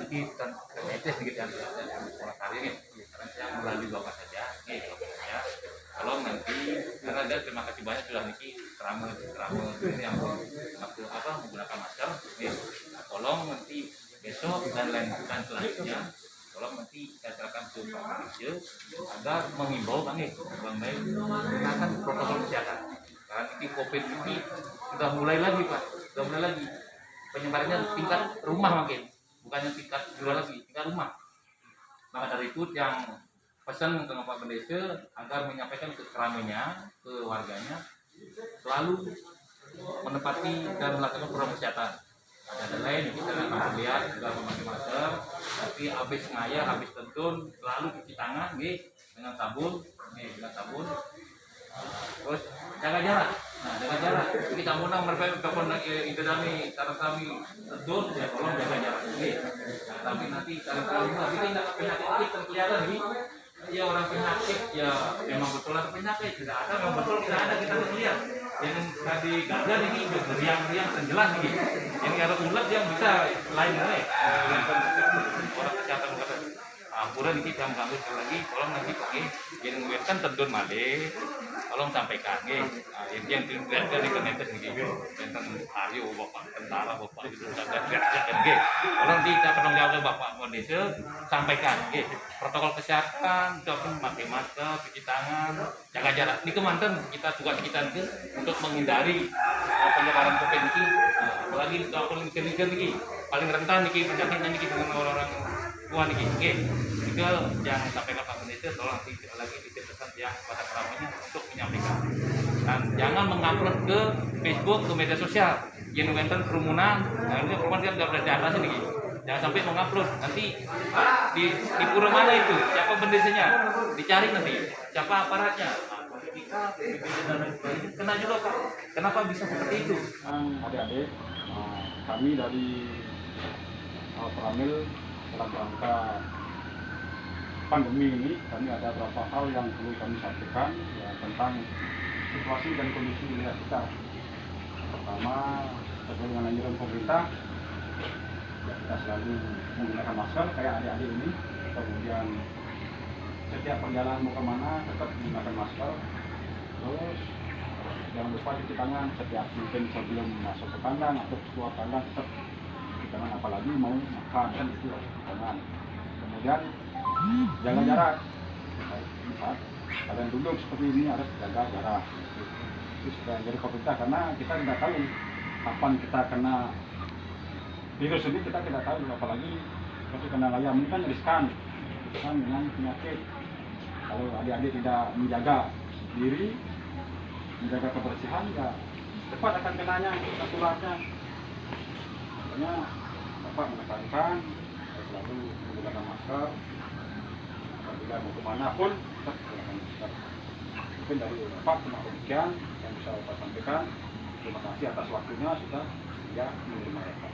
lagi kan kemetes sedikit yang sekolah karya nih. Sekarang saya melalui bapak saja, nih bapak saya. Kalau nanti karena ada terima kasih banyak sudah niki kerama ini yang waktu apa menggunakan masker, nih. Nah, tolong nanti besok dan lanjutan selanjutnya, tolong nanti saya serahkan ke Pak Malaysia agar mengimbau bang menggunakan protokol kesehatan. Karena ini COVID ini sudah mulai lagi Pak, sudah mulai lagi penyebarannya tingkat rumah makin, bukannya tingkat luar lagi, tingkat rumah. Maka dari itu yang pesan ke Pak Malaysia agar menyampaikan ke keramainya, ke warganya, selalu menepati dan melakukan protokol kesehatan. Ada lain kita akan lihat juga memakai masker, tapi habis ngayah, habis tentun selalu cuci tangan, dengan sabun, dengan sabun. Terus jaga jarak. Nah, jaga jarak. Ini kamu nang mereka telepon itu kami, cara kami tentun, ya tolong jaga jarak. Nah, tapi nanti kalau kita tidak penyakit terkelihatan nih. Ya orang penyakit ya memang betul ada penyakit, tidak ada memang betul tidak ada kita lihat. Yang tadi gagal ini riang-riang jelas nih. Yang ada ulat yang bisa lain nih. Orang kesehatan kata ampura ini jam ganggu sekali lagi, tolong nanti pakai yang menguatkan tentun male, tolong sampaikan yang dilihatkan di komentar nih tentang Aryo bapak tentara bapak itu sangat tolong kita penanggung jawab bapak Malaysia sampaikan protokol kesehatan, ataupun pakai masker, cuci tangan, jaga jarak. Ini kemantan kita tugas kita itu untuk menghindari penyebaran COVID ini. Apalagi ataupun ini paling rentan nih penyakitnya nih dengan orang-orang tua nih. Juga jangan sampai ke Pak Malaysia, tolong lagi dititipkan ya pada peramanya untuk menyampaikan. Dan jangan mengupload ke Facebook, ke media sosial yang mengenai kerumunan. Nah ini kerumunan kan nggak boleh di atas ini. Jangan sampai mengupload. Nanti di pura mana itu? Siapa bendesanya? Dicari nanti. Siapa aparatnya? Kena juga Pak. Kenapa bisa seperti itu? Adik-adik, kami dari Pramil dalam rangka pandemi ini, kami ada beberapa hal yang perlu kami sampaikan ya, tentang situasi dan kondisi wilayah kita. Pertama, sesuai dengan anjuran pemerintah, ya, kita selalu menggunakan masker kayak adik-adik ini. Kemudian setiap perjalanan mau kemana tetap menggunakan masker. Terus jangan lupa cuci tangan setiap mungkin sebelum masuk ke kandang atau keluar kandang tetap cuci tangan, apalagi mau makan kan itu harus cuci tangan. Kemudian jaga jarak. Saat kalian duduk seperti ini harus jaga jarak. Itu sudah jadi pemerintah karena kita tidak tahu kapan kita kena virus ini, kita tidak tahu, apalagi kalau kena ayam ini kan riskan dengan penyakit. Kalau adik-adik tidak menjaga diri, menjaga kebersihan, ya cepat akan kenanya, tertularnya. Makanya Bapak menekankan selalu menggunakan masker. Apabila mau kemana pun tetap menggunakan masker. Mungkin dari Bapak cuma demikian yang bisa Bapak sampaikan. Terima kasih atas waktunya sudah menerima Bapak.